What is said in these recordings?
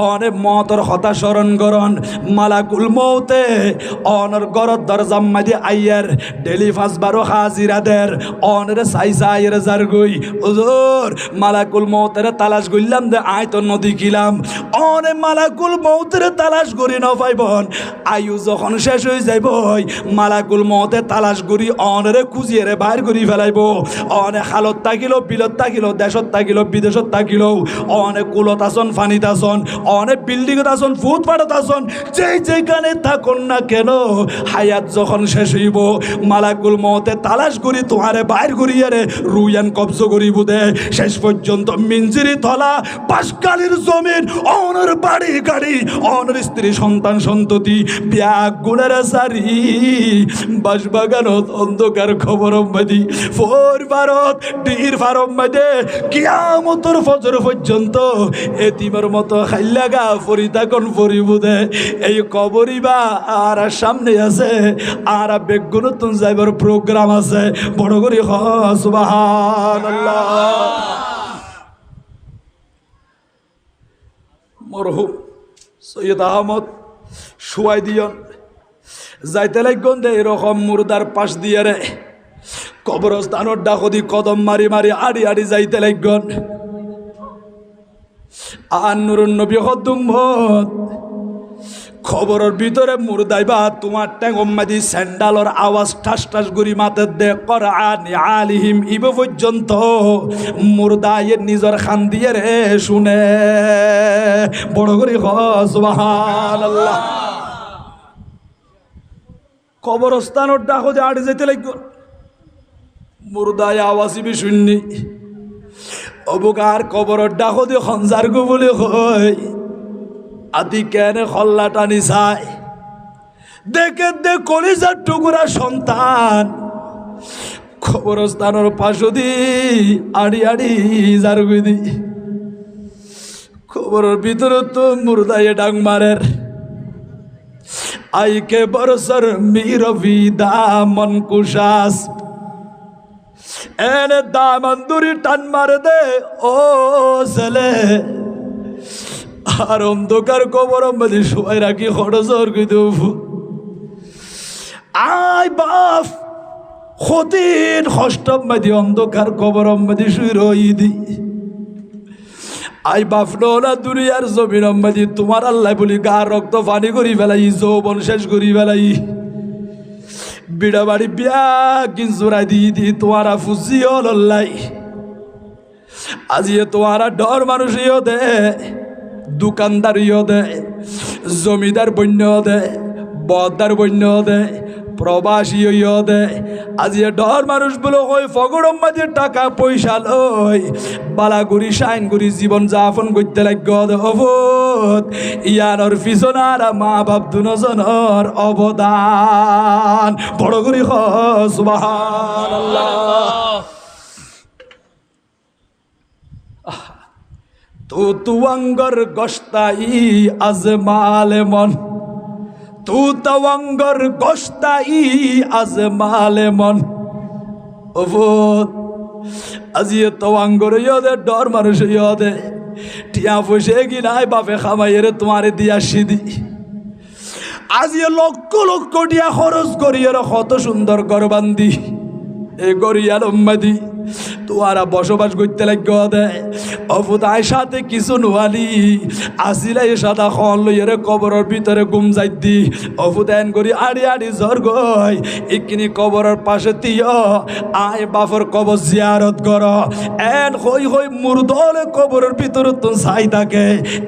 অনেক মতর হতা স্মরণ করন মালাকুল মৌতে অনর গরত দরজাম মাদি আইয়ার ডেলি 5-12 হাজিরাদের অনের সাইসাইয়ের জারগুই হুজুর মালাকুল মৌতের তালাশ গইলাম দে আয় তো নদী কিলাম অনে মালাকুল মৌতের তালাশ করি ন পাইবন আয়ু যখন শেষ হয়ে যাইব মালাকুল মৌতে তালাশ করি অনরে খুঁজিয়ে রে বাইর করি ফেলাইব অনে হালত থাকিল বিলত থাকিল দেশত থাকিল বিদেশত থাকিল অনেক কুলত আসন ফানিত আসন অনেক বিল্ডিংত আসন ফুটপাথত আসন যেখানে থাকুন না কেন হায়াত যখন শেষ হইব মালাকুল মৌতে তালাশ করি তোমারে বাইর করিয়ে রে রুয়ান কবজ করিব দে শেষ পর্যন্ত মিঞ্জিরি তলা পাশকালির জমিন অনর বাড়ি গাড়ি অনর স্ত্রী সন্তান সন্ততি ব্যাগ গুণের সারি বাসবাগানত অন্ধকার খবর মাদি ফোর ভারত ডির ফারম মাদে কিয়ামতর ফজর পর্যন্ত এতিমের মতো খাইলাগা ফরিতাকন ফরিব দে এই কবরিবা আর সামনে আছে আর বেগুনতুন যাইবার প্রোগ্রাম আছে বড় করে সুবহানাল্লাহ। মরহুম সৈয়দ আহমদ সুয়াইদিয়ন যাইতে লাগন দে এরকম মুর্দার পাশ দিয়ে রে কবরস্থানের ডাকদি কদম মারি মারি আড়ি আড়ি যাইতে লাগন আর নুরুন নবী হদ্দুম্মত খবরের ভিতরে মুর্দাইবা তোমার ট্যাঙ্গম্মাদি স্যান্ডালর আওয়াজ ঠাস ঠাস গুড়ি মাতে দে কোরআন আলিহিম ইব পর্যন্ত মুর্দায়ের নিজের খান দিয়ে রে শুনে বড় করে সুবহানাল্লাহ। কবরস্থানের ডাক যে আড়ে যেতে লাগবে মুর্দায় আওয়াজিবি শুননি অবকার কবরের ডাক দিয়ে খঞ্জার গো বলে হয় আদি কেন খল্লা টানি চায় দেখে দে কলিজার টুকুরা সন্তান কবরস্থানের পাশদি আড়ি আড়ি যার গুদি খবরের ভিতরে তো মুর্দায় ডাং মারের আইকে বরসর মিরভি দামন কুশাস এনে দামন দুরি টান মারে দে ও ছেলে আর অন্ধকার কবর মধ্যে সবাই রাখি খরচর আই বাপ কঠিন কষ্টম মধ্যে অন্ধকার কবর মধ্যে শুই রই দি আই বাপ না দুনিয়ার জমিন মধ্যে তোমার আল্লাহ বলি গা রক্ত পানি করি ফেলাই যৌবন শেষ করি ফেলাই বিড়া বাড়ি বিয়া কিনচুরাই দি দি তোমারা ফুজিও লল্লাই আজিয়ে তোমারা ডর মানুষইও দে দোকানদারিও দে জমিদার বন্য দে বদার বন্য দে প্রবাসীও দে আজি ডর মানুষ বলো ওই ফগড়ম মাঝে টাকা পয়সা লই বালাগুড়ি সাইনগুড়ি জীবন যাপন করতে লাগবে অবধ ইয়ানোর পিছনার মা বাপ দুজনের অবদান বড় করি সুবহানাল্লাহ। তু তুয়াঙ্গর গস্তাই আজমালে মন তু তওয়াঙ্গর গস্তাই আজমালে মন ওভত আজিয়ে তওয়াঙ্গর ইয়দে ডর মানুষ ইয়দে টিয়া পয়সা কি নাই বাপে খামাইয়ের তোমারে দিয়া সিদি আজিয়ে লক্ষ লক্ষ টিয়া খরচ করিয়ে কত সুন্দর ঘর বান্ধি এ গরিয়াল উম্মাদি তোয়ারা বসবাস করতে লাগবে দে অবুদায় সাথে কিছু নোয়ালি আসিলাই সাদা খল লইয়ের কবরের ভিতরে গুম যাই দি অবুদায়ন করি আড়ি আড়ি জ্বর গই ইকিনি কবরের পাশে তিয় আয় বাফর কবর জিয়ারত কর এন হই হই মুরদলে কবরের ভিতরে তো ছাই থাকে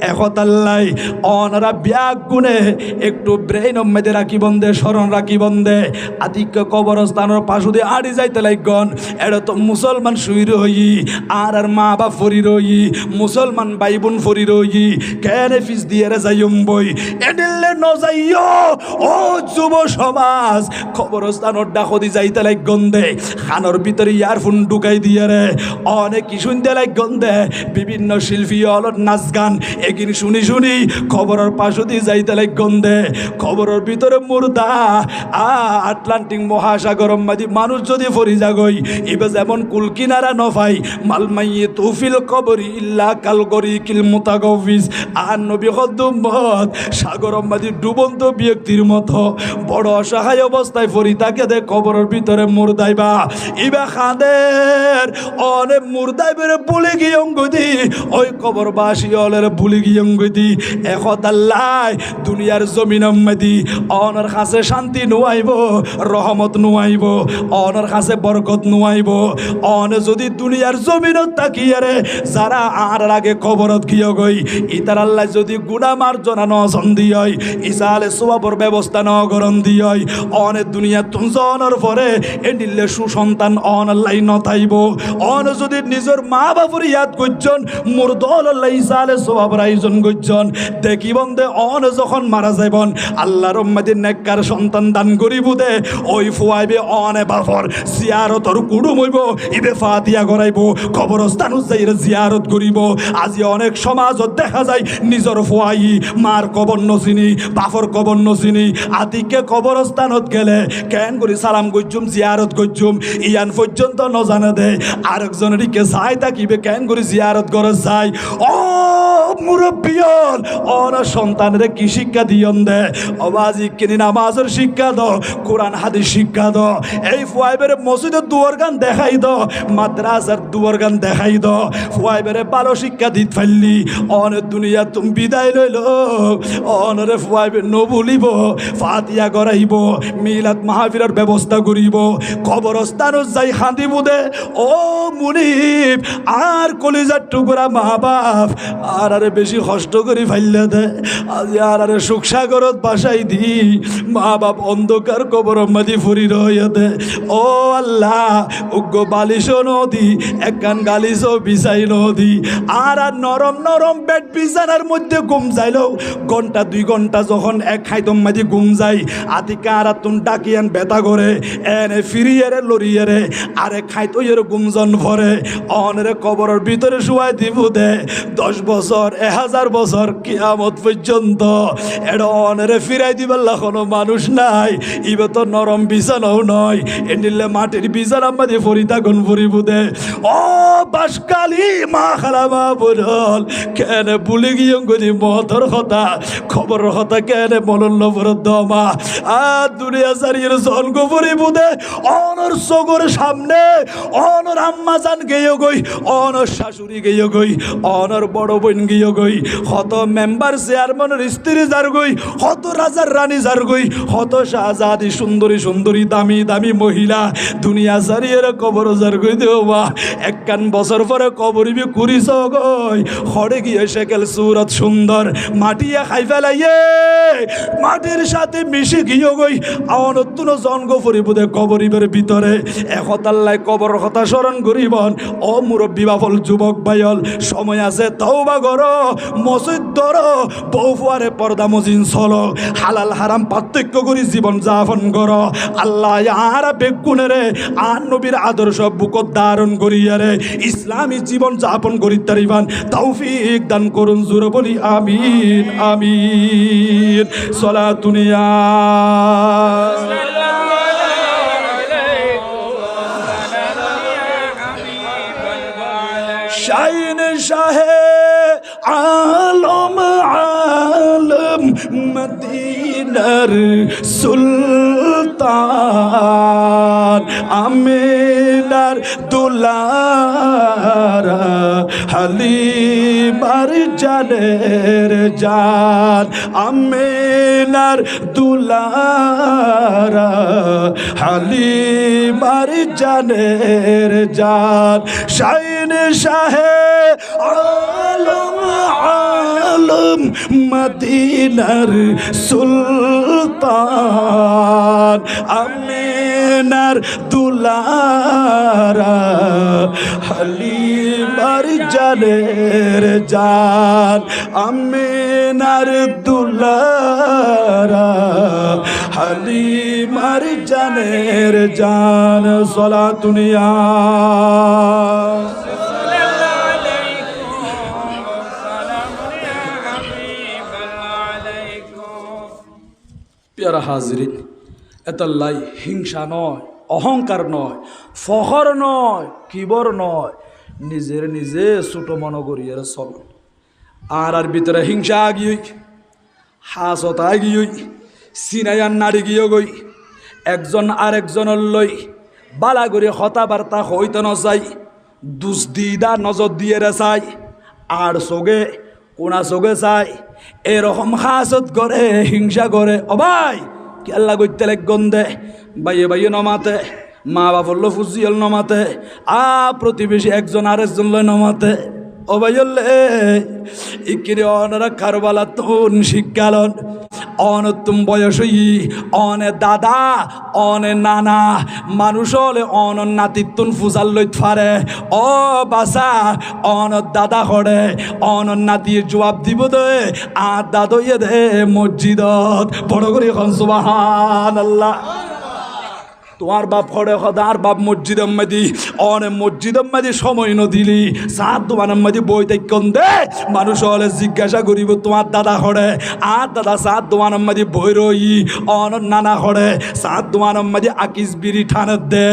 একতাল্লাই অনারা ব্যাগ গুনে একটু ব্রেইন মেদে রাখি বন্ধে স্মরণ রাখি বন্ধে আদিক্য কবরস্থানের পাশে দিয়ে আড়ি যাইতে লাগন এটা তো মুসলমান শুই রই আর মা বাপ ফরি রই মুসলমান ভাই বোন ফরি রই কেনে ফিস দিয়ে যাইম বই এডিলে ন যাইও ও যুব সমাজ কবরস্থানের ডাকদি যাইতে লাগন দে খানোর ভিতরে ইয়ারফোন ঢুকাই দিয়ে রে অনেক কি শুনতে লাগন দে বিভিন্ন শিল্পী অলর নাচ গান এগিন শুনি শুনি খবরের পাশে দিয়ে যাইতে লাগন দে খবরের ভিতরে মুর্দা আটলান্টিক মহাসাগর মাঝি মানুষ যদি ফরি যাগই এবার যেমন কুলকিনা কিনারা নফাই মাল মাইয়িতু ফিল কবরি ইল্লা কাল গরিকিল মুতাগাফিস। আর নবী উম্মত সাগর মাঝি ডুবন্ত ব্যক্তির মতো বড় অসহায় অবস্থায় ফরি তাকে দে কবরের ভিতরে মুর্দাইবা ইবা খাদের অনে মুর্দাইবের বলে গিয়ে অঙ্গদি ওই কবরবাসী অলের বলে গিয়ে অঙ্গদি একদাল্লাহ দুনিয়ার জমিন মেদি অনর কাছে শান্তি নুয়াইব রহমত নুয়াইব অনর কাছে বরকত নুয়াইব অন যদি দুনিয়ার জমিনত তাকিয়ে রে যারা আর আগে কবরত গিয়ে গই ইতার আল্লাহ যদি গুনাহ মার্জনা নজন দিয় ইসালে সওয়াবর ব্যবস্থা ন গরম দিয় অনে দুনিয়া তুনজনের পরে এন্ডিলে সুসন্তান অন আল্লাহ নতাইব অন যদি নিজের মা বাপুর ইয়াদ করছেন মুরদল আল্লাহ ইসালে সওয়াবর আয়োজন করছেন দেখি বন্ধে অন যখন মারা যাইবন আল্লাহর উম্মতির নেককার সন্তান দান করিব দে ওই ফুয়াইবে অনে বাফর জিয়ারতর কুডুম হইব ইবে ফাতিয়া করাইব কবরস্থান যাইরে জিয়ারত করিব। আজি অনেক সমাজত দেখা যায় নিজের ফুয়াই মার কবর নচিনি বাফর কবর নচিনি আদিকে কবরস্থানত গেলে কেন করি সালাম গজ্জুম জিয়ারত গজ্জুম ইয়ান পর্যন্ত নজানে দে আরেকজনের দিকে চাই থাকিবে কেন করি জিয়ারত করে যায়। ও মুরব্বিয়ন অন সন্তানের কি শিক্ষা দিয়ন দে অবাজি কিনি নামাজের শিক্ষা দ কোরআন হাদিস শিক্ষা দ এই ফুয়াইবের মসজিদের দুয়ার গান দেখাই দ মাদ্রাসার দুয়ার গান দেখাই দ ফুয়াইবের ভালো শিক্ষা দিত ফেললি অনেক দুনিয়া তুমি বিদায় লইল অনরে ফুয়াইবে নবুলিব ফাতিয়া করাইব মিলাদ মাহফিলের ব্যবস্থা করিব কবরস্থানত যাই খান্দিব দে ও মুনিব আর কলিজার টুকরা মা বাপ আর আরে বেশি কষ্ট করে ফাইলে দে আজি আর আরে সুখ সাগরত বাসাই দি মা বাপ অন্ধকার কবর মাদি ফুরি রয়ে দে ও আল্লাহ উগ্র বালিশ নদী একখান গালিশ বিছাই নদী আর আর নরম নরম বেড বিছানার মধ্যে ঘুম যাইলেও ঘন্টা 2 ঘন্টা যখন এক খাইতম মাদি ঘুম যাই আতিকা আর তুন ডাকিয়ান বেতা করে এনে ফিরিয়ে রে লড়িয়ে রে আরে খাইতো এর গুমজন ভরে অনরে কবরের ভিতরে শুয়াই দিব দে 10 বছর 1000 বছর কিয়ামত পর্যন্ত এটা অনরে ফিরাই দিবার কোনো মানুষ নাই ইবে তো নরম বিছানাও নয় এনিলে মাটির বিছানা মাঝে ফরিতা গুন ফুরিব দে ও বাসকালি মা খালামা বলল কেন ভুলে গিয়ে গদি মহতর কথা খবর কথা কেন মনল দমা আর দুনিয়া সারিয়ে জন্ম ফুরিব দে অনর সগর সামনে অনর আম্মা জান গেয়ে গই অনর শাশুড়ি গেয়ে গই অনর বড় বোন গিয়ে গই কত মেম্বার চেয়ারম্যানের স্ত্রী যার গই কত রাজার রানী যার গই কত শাহজাদি সুন্দরী সুন্দরী দামি দামি মহিলা দুনিয়া সারিয়ে কবর যার গই দেওয়া একখান বছর পরে কবরিবি কুড়িস গই হরে গিয়ে সেকেল সুরত সুন্দর মাটিয়া খাই ফেলাইয়ে মাটির সাথে মিশে গিয়ে গই নতুন জন্ম ফুরিব দে কবরিবের ভিতরে একতাল্লাই কবর কথা স্মরণ করিবন ও মুরব্বী বাফল যুবক ভাইল সময় আছে তওবা করো মসজিদ ধরো বউ ফুয়ারে পর্দা মজিন চলো হালাল হারাম পার্থক্য করি জীবন যাপন করো আল্লাহ আর বেগুনেরে আর নবীর আদর্শ বুকত ধারণ করিয়া রে ইসলামী জীবন যাপন করি তারিবান তৌফিক দান করুন জোরে বলি আমিন আমিন সলাতুনিয়া শাইন শাহে আলম আলম মদিনার সুলতান আমিনার দুলারা হালিমার জানের জান আমিনার দুলারা হালিমার জানের জান শাইন শাহে আলম আলম মদিনার সুলতান আমিনার দুলারা হালিমার জানের জান আমিনার দুলারা হালিমার জানের জান সলাতুনিয়া প্যারা হাজরিন এতাল্লাই হিংসা নয় অহংকার নয়, ফখর নয়, কিবর নয়, নিজের নিজে ছোট মনে করিয়ে চল। আর ভিতরে হিংসা আগিয়ে, হাসত আগিয়ে, সিনাইয়ার নারী গিয়ে গই, একজন আরেকজনের লই বালা করে কথাবার্তা হইতে ন চাই, দুষ্দিদা নজর দিয়ে রে চাই, আর চোগে কোনা চোগে চাই, এরকম হাসত করে হিংসা করে। ও ভাই কেল্লা করতে লাগ গন্ধে, বাইয়ে বাইয়ে নমাতে, মা বাপর লো ফুজিয়াল নমাতে, প্রতিবেশী একজন আরেকজন লয় নমাতে। ও ভাইলে ইকিরে অনরা কারবালা তুন শিক্ষালন অনতুম বয়স অনে দাদা অনে নানা মানুষ হলে অন নাতিতুন ফুজাল লইত ফারে। ও বাসা অন দাদা হরে অন নাতির জবাব দিব দে, আর দাদইয়ে দে মসজিদত বড় করে এখন সুবহানাল্লাহ। তোমার বাপ হরে হদার বাপ মসজিদ আম্মাদি অনে মসজিদ আম্মাদি সময় নদিলি সাত দোকান আম্মাদি বই তাইকন দে, মানুষ হলে জিজ্ঞাসা করিব তোমার দাদা হরে, আর দাদা সাত দোকান আম্মাদি বই রই, অন নানা হরে সাত দোকান আম্মাদি আকিস বিড়ি ঠানের দে,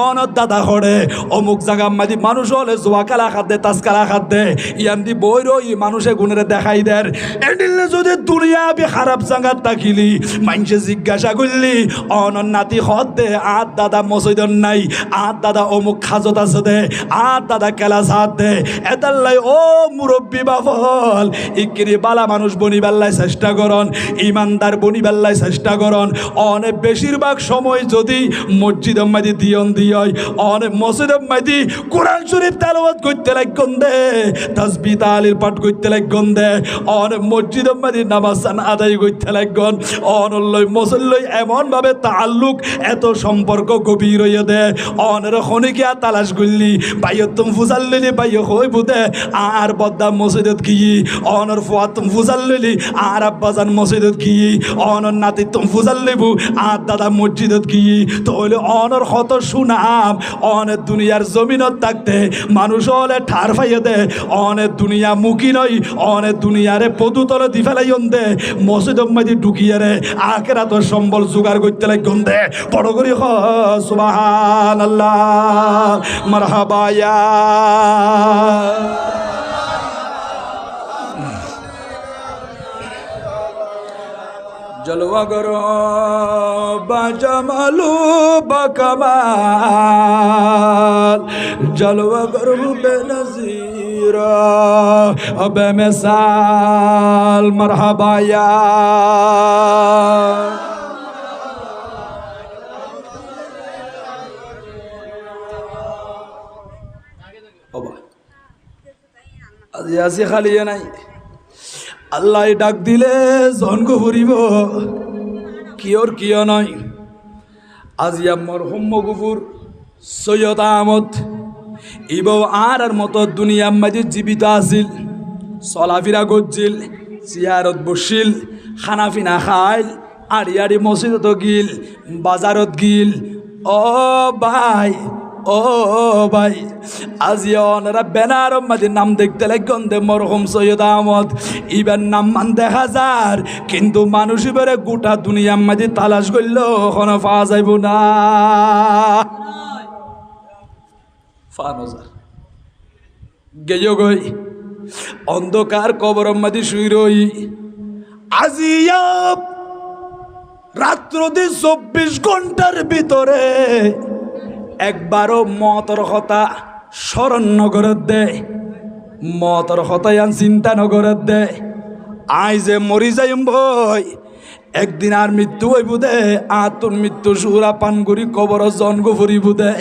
অন দাদা হরে অমুক জায়গা আম্মাদি মানুষ হলে জোয়া কালা খাত দে, তাসকালা খাত দে, ইয়ান দি বই রই মানুষে গুণের দেখাই দের। এডিলে যদি দুনিয়া বি খারাপ জায়গার তাকিলি মানুষে জিজ্ঞাসা করলি অন নাতি হদ দে, আর দাদা মসজিদন নাই, আর দাদা অমুক খাজত আছে দে, আর দাদা কেলা সাথ দে, এতাল্লাই ও মুরব্বী বাফল ইকিরি বালা মানুষ বনিবাল্লাই চেষ্টা করন, ইমানদার বনিবাল্লাই চেষ্টা করন। অনেক বেশিরভাগ সময় যদি মসজিদ মাদি দিয়ন দিয়, অনেক মসজিদ মাদি কোরআন শরীফ তেলাওয়াত করতে লাগন দে, তাসবিহ তাহলিল পাঠ করতে লাগন দে, অনেক মসজিদ মাদি নামাজ আদায় করতে লাগন, অনল্লই মসল্লই এমন ভাবে তাআল্লুক এত সম্পর্ক গভীর হইয়া দে, অনের খনিকিয়া তালাশ করলি বাইয় তুমি ফুজাল লইলি বাইয় হই বুদে, আর বদ্দাম মসজিদত কি অনর ফুয়া তুমি ফুজাল লইলি, আর আব্বাজান মসজিদত কি অনর নাতি তুমি ফুজাল লইবু, আর দাদা মসজিদত কি, তাহলে অনর কত সুনাম অনের দুনিয়ার জমিনত থাকতে মানুষ হলে ঠার ফাইয়া দে, অনের দুনিয়া মুখী নয়, অনের দুনিয়ারে পদুতলে দি ফেলাইন দে, মসজিদ মাঝে ঢুকিয়ে রে আখেরা তোর সম্বল জোগাড় করতে লাগন দে। বড় করে সুবহানাল্লাহ মারহাবা ইয়া জলওয়া করো বা জামালু বা কামাল, জলওয়া করো বেনজির বেমিসাল মারহাবা ইয়া আজি খালি নাই। আল্লাহ ডাক দিলে জনগো ফুরিব কিয়র কিয় নয়। আজি আমার হোম্মগুপুর সৈয়দ আহমদ ইবও আর মতো দুনিয়া মাঝে জীবিত আছিল, চলাফিরা করছিল, চেয়ারত বসিল, খানা পিনা খাইল, আড়ি আড়ি মসজিদত গিল, বাজারত গিল। ও ভাই ও ভাই আজি অনারা বেনার মাঝে নাম দেখতে লাগন দে মরহুম সৈয়দ আহমদ, ইবার নাম মান দেখা যার, কিন্তু মানুষ এবারে গোটা দুনিয়ার মাঝে তালাশ করলো ওখানে পাওয়া যাইব না। গেয় গই অন্ধকার কবর মাঝে শুই রই, আজি রাত্র দি 24 ঘন্টার ভিতরে একবারও মতর কথা স্মরণ নগরত দে, মতর কথা ইয়ান চিন্তা নগরত দে। আই যে মরি যাইম ভয় একদিন আর মৃত্যু হইব দে, আতুর মৃত্যু সুরা পান করি কবর জন্ম ফুরিব দে।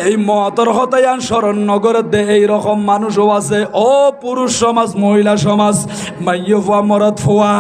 এই মতর কথা ইয়ান স্মরণ নগরত দে। এইরকম মানুষও আছে, ও পুরুষ সমাজ মহিলা সমাজ, মাইয় ফুয়া মরদ ফুয়া।